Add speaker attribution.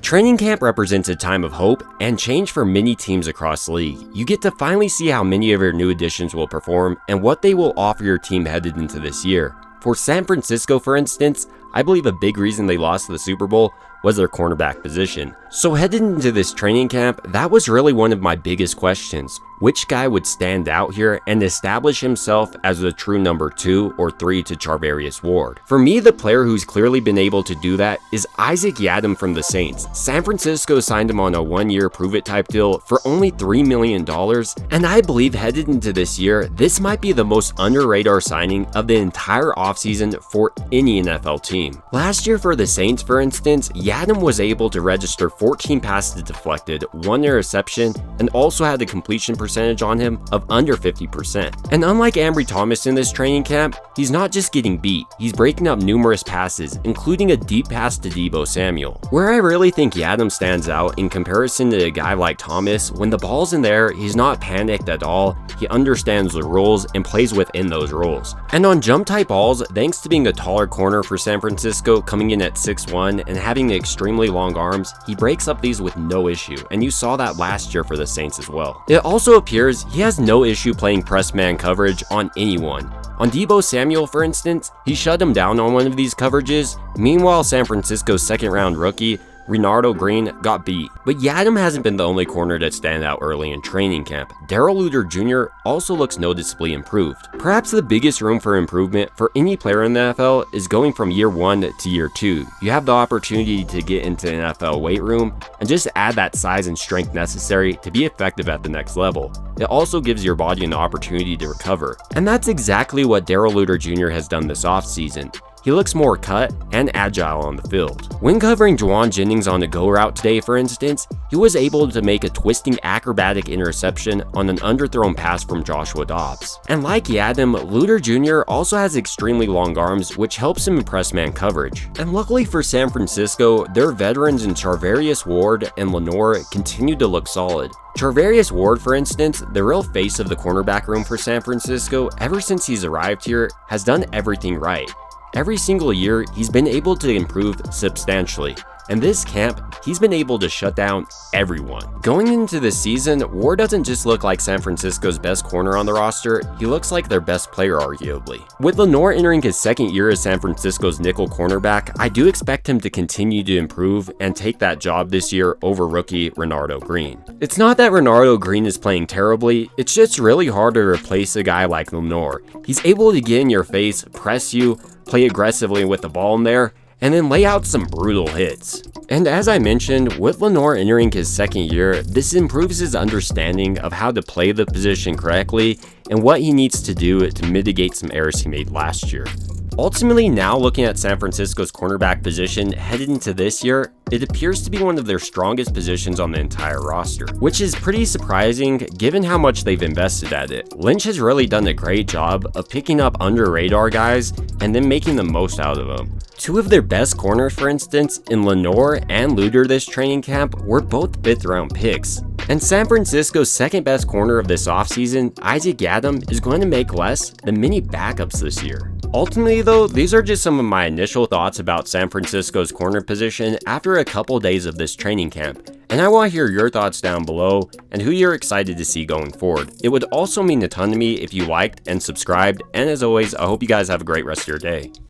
Speaker 1: Training camp represents a time of hope and change for many teams across the league. You get to finally see how many of your new additions will perform and what they will offer your team headed into this year. For San Francisco, for instance, I believe a big reason they lost the Super Bowl was their cornerback position. So headed into this training camp, that was really one of my biggest questions. Which guy would stand out here and establish himself as the true number 2 or 3 to Charvarius Ward? For me, the player who's clearly been able to do that is Isaac Yiadom from the Saints. San Francisco signed him on a 1-year prove-it type deal for only $3 million, and I believe headed into this year, this might be the most under-radar signing of the entire offseason for any NFL team. Last year for the Saints, for instance, Yiadom was able to register 14 passes deflected, 1 interception, and also had a completion percentage on him of under 50%. And unlike Ambry Thomas in this training camp, he's not just getting beat, he's breaking up numerous passes, including a deep pass to Deebo Samuel. Where I really think Yiadom stands out in comparison to a guy like Thomas, when the ball's in there, he's not panicked at all, he understands the rules and plays within those rules. And on jump type balls, thanks to being a taller corner for San Francisco, coming in at 6'1" and having extremely long arms, he breaks up these with no issue, and you saw that last year for the Saints as well. It also appears he has no issue playing press man coverage on anyone. On Deebo Samuel, for instance, he shut him down on one of these coverages. Meanwhile, San Francisco's second-round rookie, Renardo Green, got beat. But Yiadom hasn't been the only corner to stand out early in training camp. Darrell Luter Jr. also looks noticeably improved. Perhaps the biggest room for improvement for any player in the NFL is going from year 1 to year 2. You have the opportunity to get into the NFL weight room and just add that size and strength necessary to be effective at the next level. It also gives your body an opportunity to recover. And that's exactly what Darrell Luter Jr. has done this offseason. He looks more cut and agile on the field. When covering Jauan Jennings on a go route today, for instance, he was able to make a twisting acrobatic interception on an underthrown pass from Joshua Dobbs. And like Yiadom, Luter Jr. also has extremely long arms, which helps him in press man coverage. And luckily for San Francisco, their veterans in Charvarius Ward and Lenoir continue to look solid. Charvarius Ward, for instance, the real face of the cornerback room for San Francisco ever since he's arrived here, has done everything right. Every single year, he's been able to improve substantially. And this camp, he's been able to shut down everyone. Going into this season, Ward doesn't just look like San Francisco's best corner on the roster, he looks like their best player arguably. With Lenoir entering his second year as San Francisco's nickel cornerback, I do expect him to continue to improve and take that job this year over rookie Renardo Green. It's not that Renardo Green is playing terribly, it's just really hard to replace a guy like Lenoir. He's able to get in your face, press you, play aggressively with the ball in there, and then lay out some brutal hits. And as I mentioned, with Lenoir entering his second year, this improves his understanding of how to play the position correctly and what he needs to do to mitigate some errors he made last year. Ultimately, now looking at San Francisco's cornerback position headed into this year, it appears to be one of their strongest positions on the entire roster, which is pretty surprising given how much they've invested at it. Lynch has really done a great job of picking up under-radar guys and then making the most out of them. Two of their best corners, for instance, in Lenoir and Luter this training camp, were both 5th-round picks. And San Francisco's second best corner of this offseason, Isaac Yiadom, is going to make less than many backups this year. Ultimately though, these are just some of my initial thoughts about San Francisco's corner position after a couple days of this training camp, and I want to hear your thoughts down below and who you're excited to see going forward. It would also mean a ton to me if you liked and subscribed, and as always, I hope you guys have a great rest of your day.